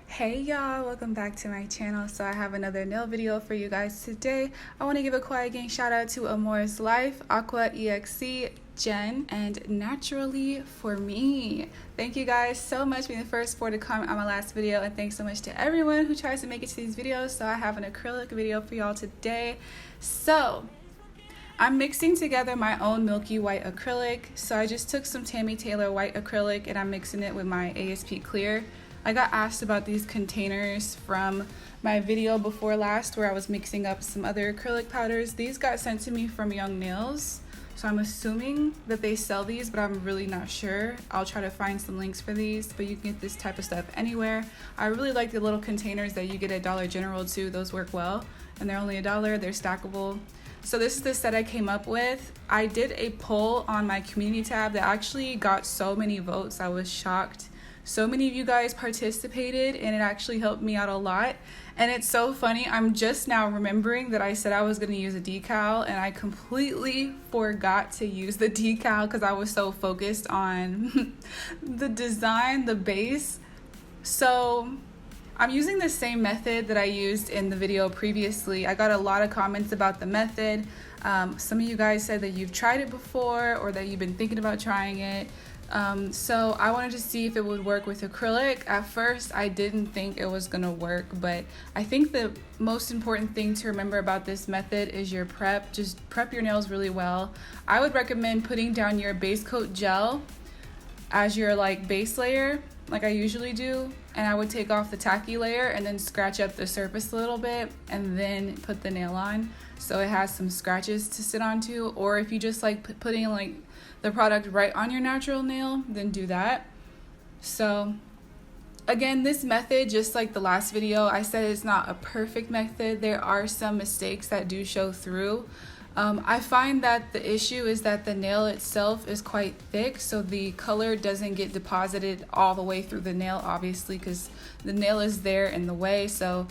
Hey y'all, welcome back to my channel. So I have another nail video for you guys today. I want to give a quiet gang shout out to Amore's Life, Aqua EXC, Jen, and Naturally for me. Thank you guys so much for being the first 4 to comment on my last video, and thanks so much to everyone who tries to make it to these videos. So I have an acrylic video for y'all today. So I'm mixing together my own Milky white acrylic. So I just took some Tammy Taylor white acrylic and I'm mixing it with my ASP clear. I got asked about these containers from my video before last where I was mixing up some other acrylic powders. These got sent to me from Young Nails, so I'm assuming that they sell these, but I'm really not sure. I'll try to find some links for these, but you can get this type of stuff anywhere. I really like the little containers that you get at Dollar General too. Those work well, and they're only $1. They're stackable. So this is the set I came up with. I did a poll on my community tab that actually got so many votes. I was shocked. So many of you guys participated and it actually helped me out a lot. And it's so funny, I'm just now remembering that I said I was gonna use a decal and I completely forgot to use the decal because I was so focused on the design, the base. So I'm using the same method that I used in the video previously. I got a lot of comments about the method. Some of you guys said that you've tried it before or that you've been thinking about trying it. So I wanted to see if it would work with acrylic. At first I didn't think it was gonna work, but I think the most important thing to remember about this method is your prep. Just prep your nails really well. I would recommend putting down your base coat gel as your base layer, like I usually do, and I would take off the tacky layer and then scratch up the surface a little bit and then put the nail on so it has some scratches to sit onto. Or if you just like putting the product right on your natural nail, then do that. So again, this method, just like the last video, I said it's not a perfect method. There are some mistakes that do show through. I find that the issue is that the nail itself is quite thick, so the color doesn't get deposited all the way through the nail, obviously, because the nail is there in the way. So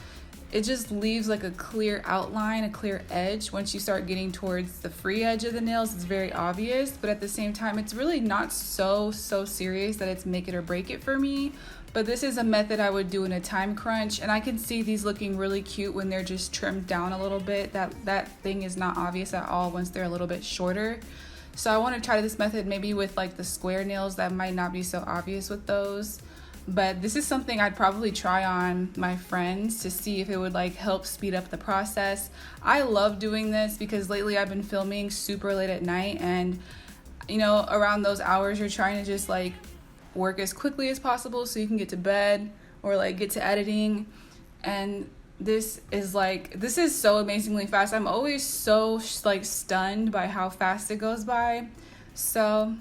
it just leaves like a clear outline, a clear edge. Once you start getting towards the free edge of the nails, it's very obvious, but at the same time, it's really not so serious that it's make it or break it for me. But this is a method I would do in a time crunch, and I can see these looking really cute when they're just trimmed down a little bit. That thing is not obvious at all once they're a little bit shorter. So I want to try this method maybe with like the square nails. That might not be so obvious with those. But this is something I'd probably try on my friends to see if it would help speed up the process. I love doing this because lately I've been filming super late at night, and around those hours you're trying to just work as quickly as possible so you can get to bed or get to editing. And this is so amazingly fast. I'm always so stunned by how fast it goes by. So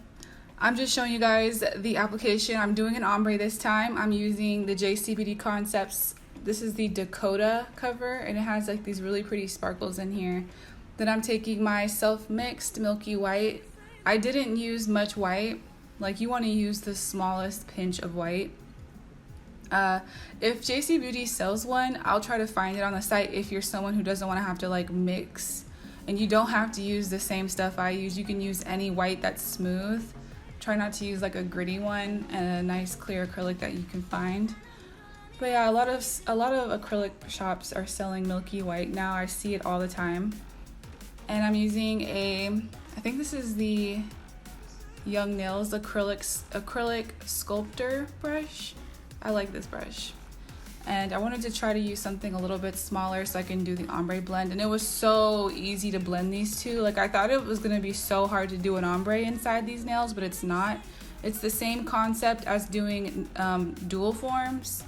I'm just showing you guys the application. I'm doing an ombre this time. I'm using the JCBD Concepts. This is the Dakota cover, and it has these really pretty sparkles in here. Then I'm taking my self-mixed Milky White. I didn't use much white. You want to use the smallest pinch of white. If JC Beauty sells one, I'll try to find it on the site if you're someone who doesn't want to have to mix. And you don't have to use the same stuff I use. You can use any white that's smooth. Try not to use a gritty one, and a nice clear acrylic that you can find. But yeah, a lot of acrylic shops are selling Milky White now. I see it all the time. And I'm using I think this is the Young Nails acrylic sculptor brush. I like this brush. And I wanted to try to use something a little bit smaller so I can do the ombre blend. And it was so easy to blend these two. I thought it was gonna be so hard to do an ombre inside these nails, but it's not. It's the same concept as doing dual forms,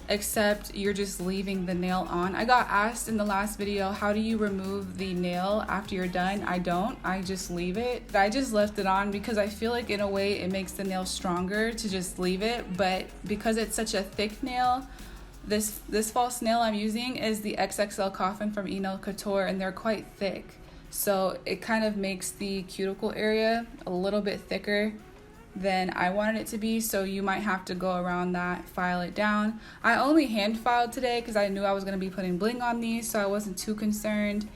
except you're just leaving the nail on. I got asked in the last video, how do you remove the nail after you're done? I don't, I just leave it. I just left it on because I feel like in a way it makes the nail stronger to just leave it, but because it's such a thick nail, this false nail I'm using is the XXL Coffin from Enail Couture, and they're quite thick. So it kind of makes the cuticle area a little bit thicker than I wanted it to be, so you might have to go around that, file it down. I only hand filed today because I knew I was going to be putting bling on these, so I wasn't too concerned,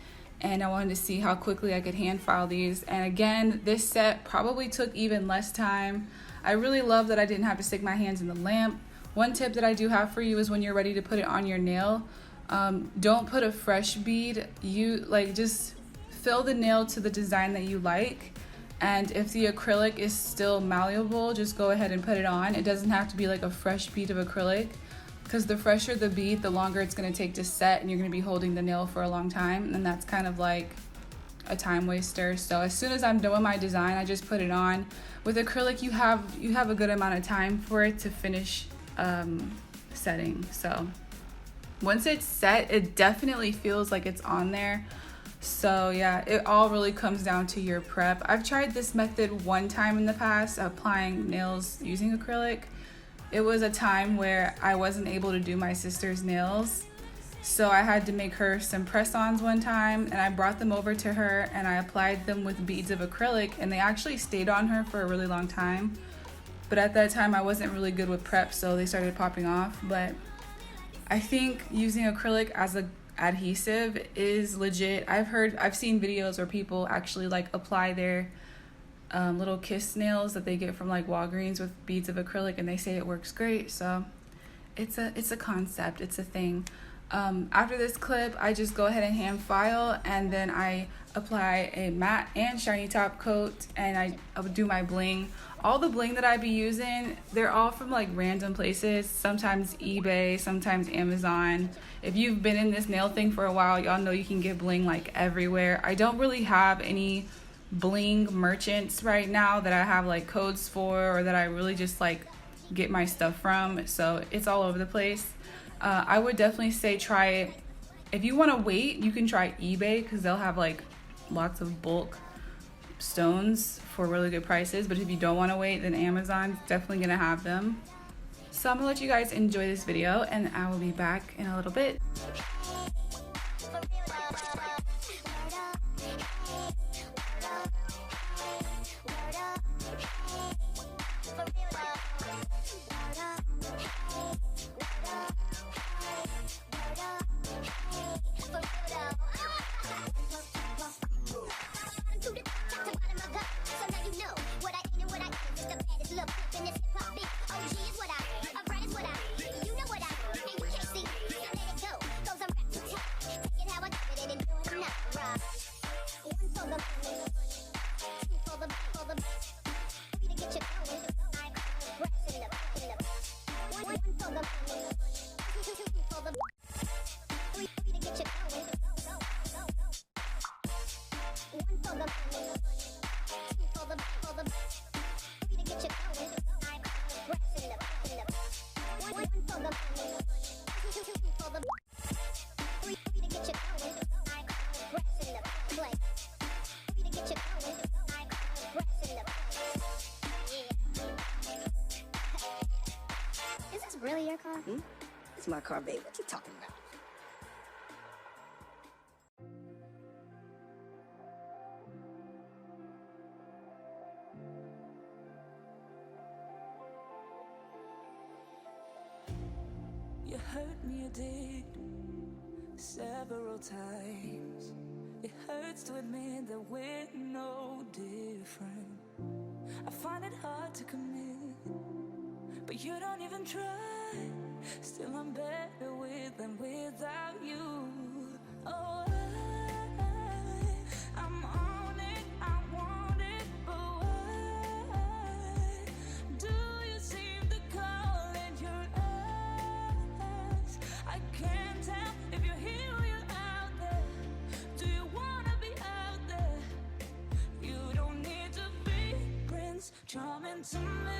and I wanted to see how quickly I could hand file these. And again, this set probably took even less time. I really love that I didn't have to stick my hands in the lamp One tip that I do have for you is when you're ready to put it on your nail, don't put a fresh bead. You just fill the nail to the design that you like. And if the acrylic is still malleable, just go ahead and put it on. It doesn't have to be like a fresh bead of acrylic, because the fresher the bead, the longer it's going to take to set, and you're going to be holding the nail for a long time, and that's kind of like a time waster. So as soon as I'm done with my design, I just put it on. With acrylic, you have a good amount of time for it to finish setting. So once it's set, it definitely feels like it's on there. So yeah, it all really comes down to your prep. I've tried this method one time in the past, applying nails using acrylic. It was a time where I wasn't able to do my sister's nails, so I had to make her some press-ons one time, and I brought them over to her and I applied them with beads of acrylic, and they actually stayed on her for a really long time. But at that time I wasn't really good with prep, so they started popping off. But I think using acrylic as a adhesive is legit. I've seen videos where people actually like apply their little kiss nails that they get from like Walgreens with beads of acrylic, and they say it works great. So it's a concept, it's a thing. After this clip, I just go ahead and hand file, and then I apply a matte and shiny top coat, and I do my bling. All the bling that I be using, they're all from like random places, sometimes eBay, sometimes Amazon. If you've been in this nail thing for a while, y'all know you can get bling like everywhere. I don't really have any bling merchants right now that I have like codes for, or that I really just like get my stuff from, so it's all over the place. I would definitely say try it. If you want to wait, you can try eBay, because they'll have like lots of bulk stones for really good prices. But if you don't want to wait, then Amazon's definitely gonna have them. So I'm gonna let you guys enjoy this video, and I will be back in a little bit. Really your car? It's my car, babe. What you talking about? You hurt me, I did, several times. It hurts to admit that we're no different. I find it hard to commit, but you don't even try. Still I'm better with than without you. Oh, I'm on it, I want it, but why do you seem to call in your eyes? I can't tell if you're here or you're out there. Do you wanna be out there? You don't need to be Prince Charming to me.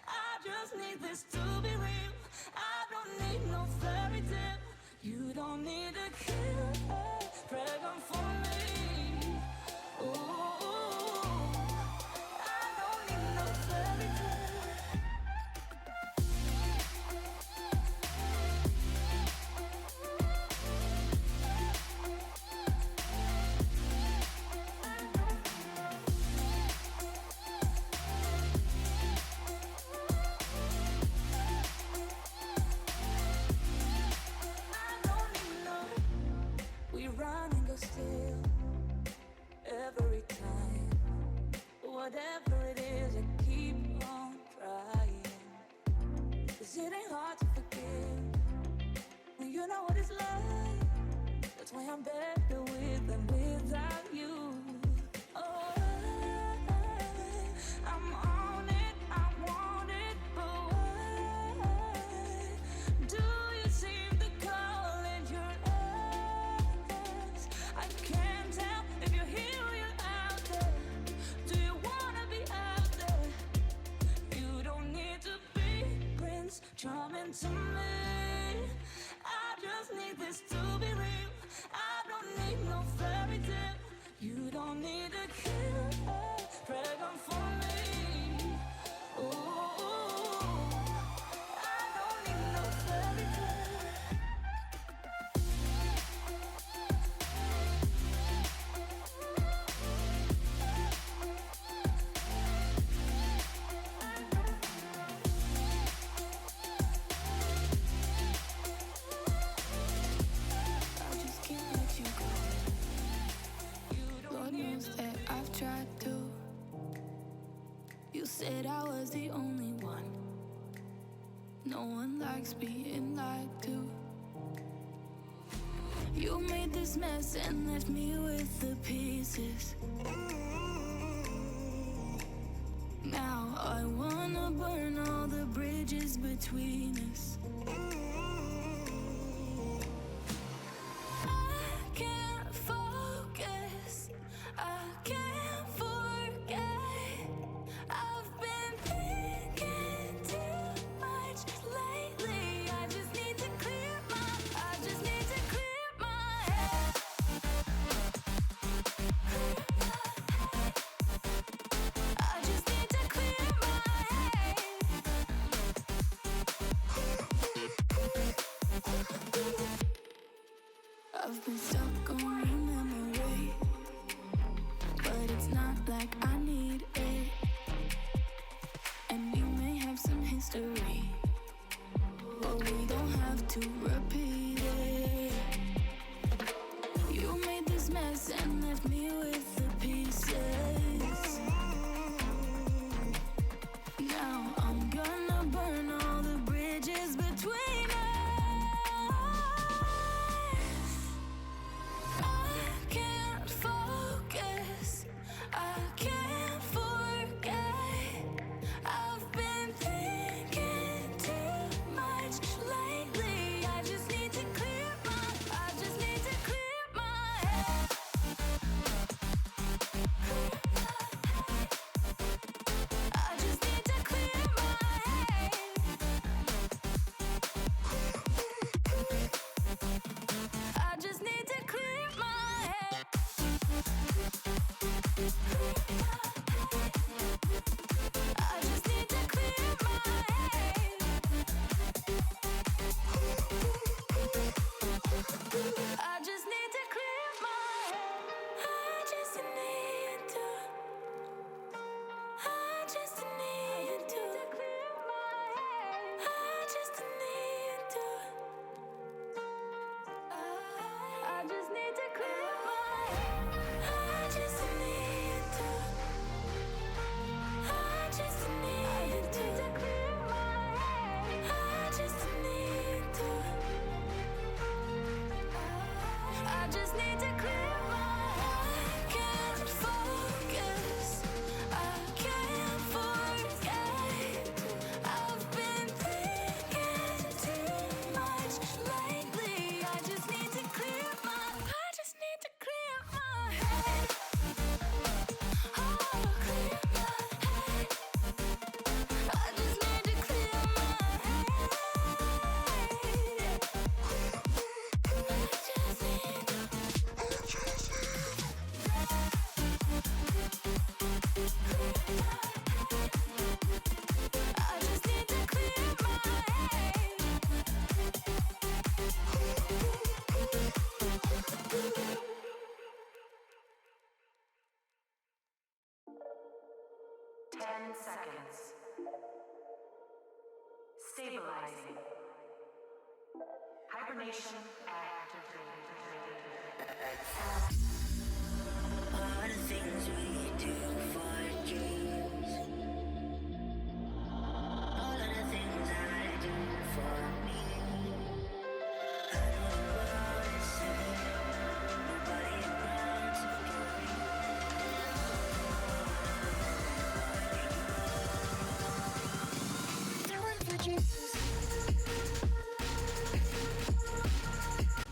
I just need this to be real. I don't need no fairy tale. You don't need a killer pregnant for me. Ooh, I don't need no fairy tale. Still, every time That's why I'm better with than without you. Oh, I'm on it, I want it, but why do you seem to call it your ex? I can't tell if you're here or you're out there. Do you wanna be out there? You don't need to be Prince Charming to me. I just need this to be real. I don't need no fairy tale. You don't need a killer dragon for me. Ooh, I don't need no fairy tale. I'll just can't let you go. You don't Lord need knows to that I've tried to. You said I was the only one. No one likes being lied to. You made this mess and left me with the pieces. Now I wanna burn all the bridges between us. I can't focus, I can't forget. I've been thinking too much lately. I just need to clear my head. I just need to clear my head. I've been stuck on your memory, but it's not like I need it. And we may have some history, but we don't have to repeat it. You made this mess and left me with the pieces. Now I'm gonna burn all the bridges between us. I can't focus, I can't forget. I've been thinking too much lately. I just need to clear my head. I just need to clear my head. I just need to clear my head. I just need to clear my head. I just need to clear my head. I just need to. I just need to clear my head. I just need to. I just need to clear my head. I just need to. I just need to clear my head. I just need to. I just need to clear my head. I can't focus, I can't forget. I've been thinking too much lately. I just need to clear my head. Oh, clear my head. I just need to clear my head. I just need to. I just need to clear my head. 10 seconds. Stabilizing. Hibernation activated. All the things we do for dreams. All of the things I do for me. I don't wanna say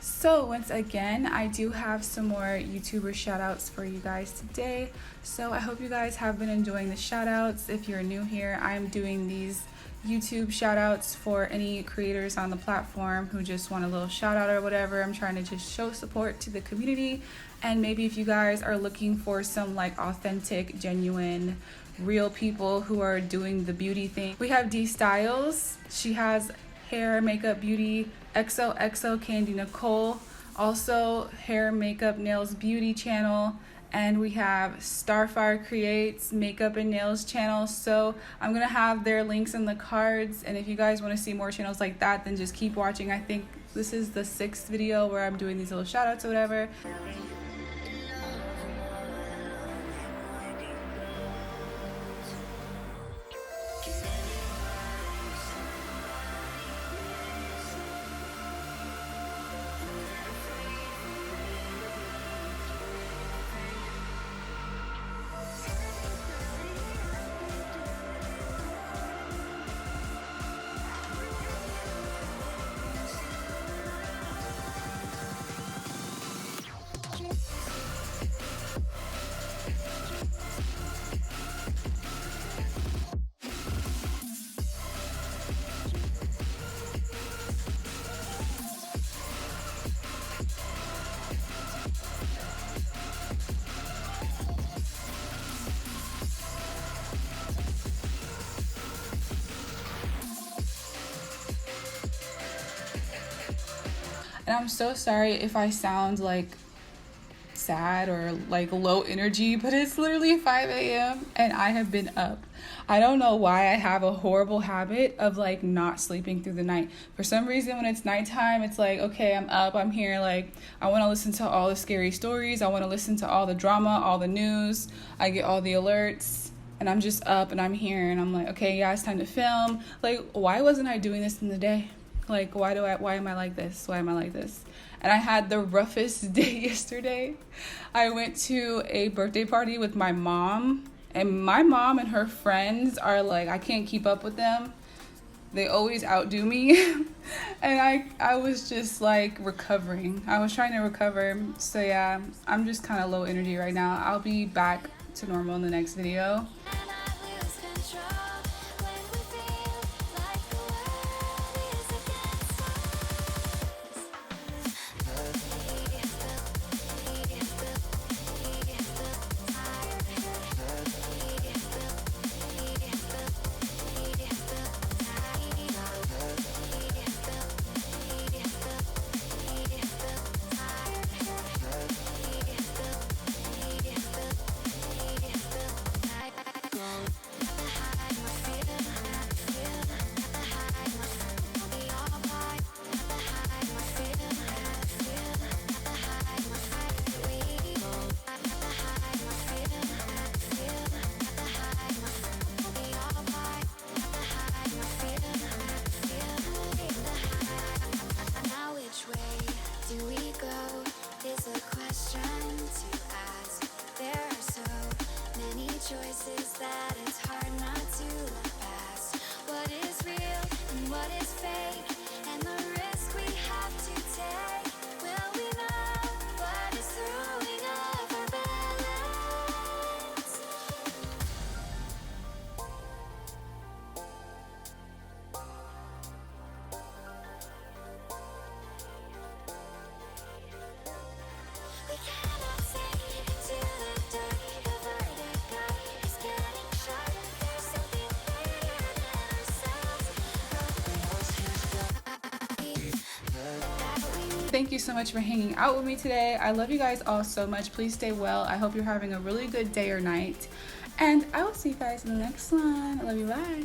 So once again, I do have some more YouTuber shout outs for you guys today. So I hope you guys have been enjoying the shout outs. If you're new here, I'm doing these YouTube shout outs for any creators on the platform who just want a little shout out or whatever. I'm trying to just show support to the community. And maybe if you guys are looking for some like authentic, genuine, real people who are doing the beauty thing, we have D Styles. She has hair, makeup, beauty. XOXO Candy Nicole, also hair, makeup, nails, beauty channel. And we have Starfire Creates makeup and nails channel. So I'm gonna have their links in the cards, and if you guys want to see more channels like that, then just keep watching. I think this is the 6th video where I'm doing these little shout outs or whatever. And I'm so sorry if I sound like sad or like low energy, but it's literally 5 a.m. and I have been up. I don't know why I have a horrible habit of like not sleeping through the night. For some reason, when it's nighttime, it's like, okay, I'm up, I'm here. Like, I want to listen to all the scary stories. I want to listen to all the drama, all the news. I get all the alerts. And I'm just up and I'm here and I'm like, okay, yeah, it's time to film. Like, why wasn't I doing this in the day? Like, why am I like this? Why am I like this? And I had the roughest day yesterday. I went to a birthday party with my mom, and my mom and her friends are like, I can't keep up with them. They always outdo me. And I was just like recovering. I was trying to recover. So yeah, I'm just kind of low energy right now. I'll be back to normal in the next video. Choices that it's hard not to look past. What is real and what is fake, and the risk we have to take. Will we know what is throwing off our balance? We cannot sink into the dark. The vertigo is getting sharp. There's something greater than ourselves. Thank you so much for hanging out with me today. I love you guys all so much. Please stay well. I hope you're having a really good day or night. And I will see you guys in the next one. I love you. Bye.